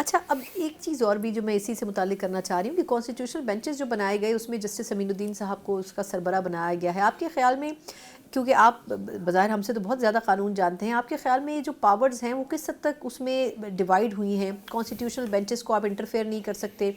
اچھا، اب ایک چیز اور بھی جو میں اسی سے متعلق کرنا چاہ رہی ہوں کہ کانسٹیٹیوشنل بینچز جو بنائے گئے اس میں جسٹس امین الدین صاحب کو اس کا سربراہ بنایا گیا ہے. آپ کے خیال میں، کیونکہ آپ بظاہر ہم سے تو بہت زیادہ قانون جانتے ہیں، آپ کے خیال میں یہ جو پاورز ہیں وہ کس حد تک اس میں ڈیوائیڈ ہوئی ہیں؟ کانسٹیٹیوشنل بینچز کو آپ انٹرفیئر نہیں کر سکتے.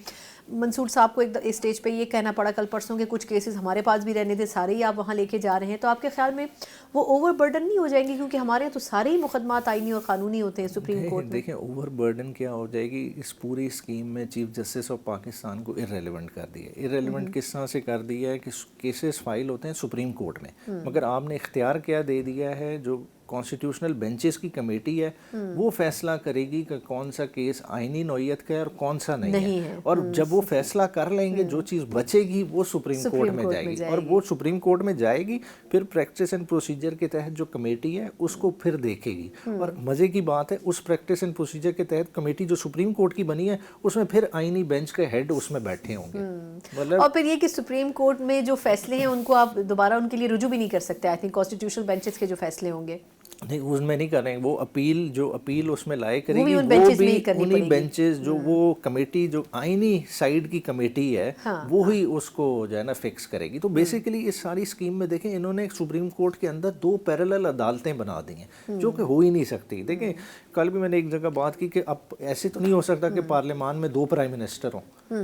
منصور صاحب کو ایک اسٹیج پہ یہ کہنا پڑا کل پرسوں کے کچھ کیسز ہمارے پاس بھی رہنے تھے، سارے ہی آپ وہاں لے کے جا رہے ہیں. تو آپ کے خیال میں وہ اوور برڈن نہیں ہو جائیں گے؟ کیونکہ ہمارے یہاں تو سارے ہی مقدمات آئینی اور قانونی ہوتے ہیں سپریم کورٹ میں. دیکھیں اوور برڈن کیا ہو جائے گی، اس پوری اسکیم میں چیف جسٹس آف پاکستان کو ارریلیونٹ کر دیا ہے. ارریلیونٹ کس طرح سے کر دیا ہے کہ کیسز فائل ہوتے ہیں سپریم کورٹ میں، مگر آپ نے اختیار کیا دے دیا ہے، جو کانسٹیٹیوشنل بینچز کی کمیٹی ہے وہ فیصلہ کرے گی کہ کون سا کیس آئینی نوعیت کا ہے اور کون سا نہیں ہے. اور جب وہ فیصلہ کر لیں گے جو چیز بچے گی وہ سپریم کورٹ میں جائے گی، اور وہ سپریم کورٹ میں جائے گی پھر پریکٹس اینڈ پروسیجر کے تحت جو کمیٹی ہے اس کو پھر دیکھے گی. اور مزے کی بات ہے اس پریکٹس اینڈ پروسیجر کے تحت کمیٹی جو سپریم کورٹ کی بنی ہے اس میں پھر آئینی بینچ کے ہیڈ اس میں بیٹھے ہوں گے. اور پھر یہ کہ سپریم کورٹ میں جو فیصلے ہیں ان کو آپ دوبارہ ان کے لیے رجوع بھی نہیں کر سکتے. آئی تھنک کانسٹیٹیوشنل بینچز کے جو فیصلے ہوں گے نہیں اس میں نہیں کر رہے ہیں، وہ اپیل اس میں لائے کرے گی، وہ بھی انہی بینچز جو وہ کمیٹی جو آئینی سائیڈ کی کمیٹی ہے وہی اس کو جو ہے نا فکس کرے گی. تو بیسیکلی اس ساری اسکیم میں دیکھیں انہوں نے سپریم کورٹ کے اندر 2 پیرالل عدالتیں بنا دی ہیں جو کہ ہو ہی نہیں سکتی. دیکھیں کل بھی میں نے ایک جگہ بات کی کہ اب ایسے تو نہیں ہو سکتا کہ پارلیمان میں 2 پرائم منسٹر ہوں،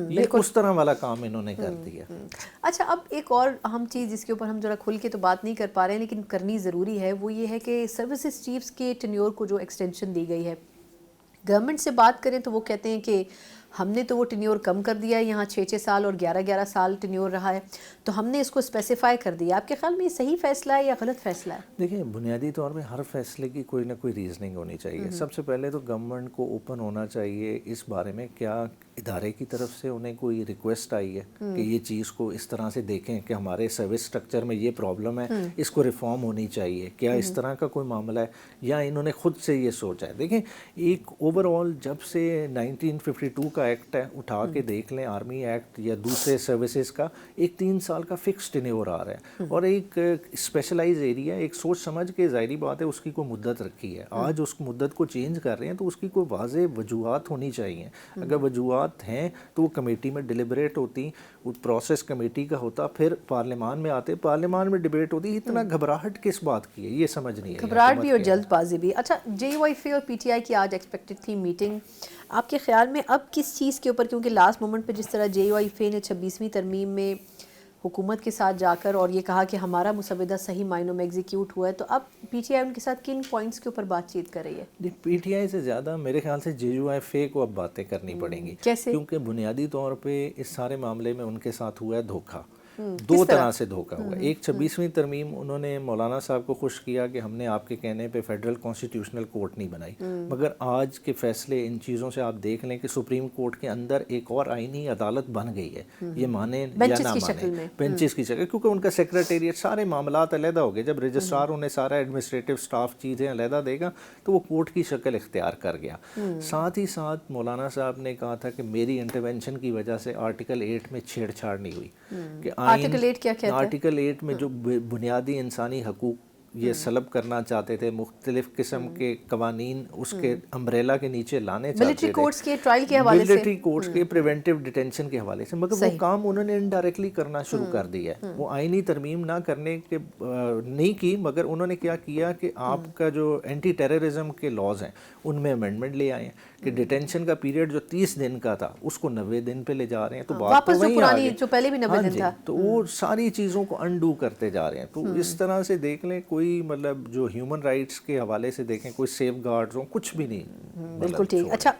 یہ اس طرح والا کام انہوں نے کر دیا. اچھا، اب ایک اور اہم چیز جس کے اوپر ہم ذرا کھل کے تو بات نہیں کر پا رہے ہیں لیکن کرنی ضروری ہے، وہ یہ ہے کہ سروسز چیفز کے ٹینیور کو جو ایکسٹینشن دی گئی ہے. گورنمنٹ سے بات کریں تو وہ کہتے ہیں کہ ہم نے تو وہ ٹینیور کم کر دیا ہے، یہاں 6 سال اور 11 سال ٹینیور رہا ہے، تو ہم نے اس کو اسپیسیفائی کر دیا. آپ کے خیال میں یہ صحیح فیصلہ ہے یا غلط فیصلہ ہے؟ دیکھیں بنیادی طور پہ ہر فیصلے کی کوئی نہ کوئی ریزننگ ہونی چاہیے. سب سے پہلے تو گورنمنٹ کو اوپن ہونا چاہیے اس بارے میں کیا ادارے کی طرف سے انہیں کوئی ریکویسٹ آئی ہے کہ یہ چیز کو اس طرح سے دیکھیں کہ ہمارے سروس سٹرکچر میں یہ پرابلم ہے، اس کو ریفارم ہونی چاہیے، کیا اس طرح کا کوئی معاملہ ہے، یا انہوں نے خود سے یہ سوچا ہے. دیکھیں ایک اوور آل جب سے 1952 کا ایکٹ ہے اٹھا کے دیکھ لیں، آرمی ایکٹ یا دوسرے سروسز کا، ایک 3 سال کا فکس ٹینیور آ رہا ہے اور ایک اسپیشلائز ایریا، ایک سوچ سمجھ کے ظاہری بات ہے اس کی کوئی مدت رکھی ہے. آج اس مدت کو چینج کر رہے ہیں تو اس کی کوئی واضح وجوہات ہونی چاہیے. اگر وجوہات ہیں تو وہ کمیٹی میں ڈیلیبریٹ ہوتی، وہ پروسیس کمیٹی کا ہوتا، پھر پارلیمان میں آتے، پارلیمان میں ڈیبیٹ ہوتی. اتنا گھبراہٹ کس بات کی ہے یہ سمجھ نہیں ہے. گھبراہٹ بھی اور جلد بازی بھی. اچھا، JUIFA اور PTI کی آج ایکسپیکٹڈ تھی میٹنگ. آپ کے خیال میں اب کس چیز کے اوپر، کیونکہ لاسٹ مومنٹ پہ جس طرح JUIFA نے 26ویں ترمیم میں حکومت کے ساتھ جا کر اور یہ کہا کہ ہمارا مسودہ صحیح معنوں میں ایگزیکیوٹ ہوا ہے، تو اب PTI ان کے ساتھ کن پوائنٹس کے اوپر بات چیت کر رہی ہے؟ PTI سے زیادہ میرے خیال سے JUIFA کو اب باتیں کرنی پڑیں گی. کیسے؟ کیونکہ بنیادی طور پہ اس سارے معاملے میں ان کے ساتھ ہوا ہے دھوکہ. 2 طرح سے دھوکہ ہوا. ایک 26ویں ترمیم انہوں نے مولانا صاحب کو خوش کیا کہ ہم نے آپ کے کہنے پہ فیڈرل کانسٹیٹیوشنل کورٹ نہیں بنائی، مگر آج کے فیصلے ان چیزوں سے آپ دیکھ لیں کہ سپریم کورٹ کے اندر ایک اور آئینی عدالت بن گئی ہے. یہ مانیں یا نہ مانیں، بینچز کی شکل، کیونکہ ان کا سیکریٹریٹ سارے معاملات علیحدہ ہو گئے. جب رجسٹرار انہیں سارا ایڈمنسٹریٹو سٹاف چیزیں علیحدہ دے گا تو وہ کورٹ کی شکل اختیار کر گیا. ساتھ ہی ساتھ مولانا صاحب نے کہا تھا کہ میری انٹرونشن کی وجہ سے آرٹیکل 8 میں چھیڑ چھاڑ نہیں ہوئی. کہ آرٹیکل 8 کیا کہتا ہے؟ آرٹیکل 8 میں جو بنیادی انسانی حقوق یہ سلب کرنا چاہتے تھے، مختلف قسم کے قوانین اس کے امبریلا کے نیچے لانے چاہتے تھے، ملٹری کورٹس کے ٹرائل کے حوالے سے، ملٹری کورٹس کے پریونٹیو ڈیٹینشن کے حوالے سے، مگر وہ کام انہوں نے انڈائریکٹلی کرنا شروع کر دیا ہے. وہ آئینی ترمیم نہ کرنے کے نہیں کی، مگر انہوں نے کیا کیا کہ آپ کا جو اینٹی ٹیررزم کے لاز ہیں ان میں امینڈمنٹ لے آئے ہیں کہ ڈیٹینشن کا پیریڈ جو 30 دن کا تھا اس کو 90 دن پہ لے جا رہے ہیں. تو بات تو وہیں آ گئی، جو پہلے بھی 90 دن تھا، تو وہ ساری چیزوں کو انڈو کرتے جا رہے ہیں. تو اس طرح سے دیکھ لیں کوئی مطلب جو ہیومن رائٹس کے حوالے سے دیکھیں کوئی سیف گارڈز ہوں، کچھ بھی نہیں. بالکل ٹھیک. اچھا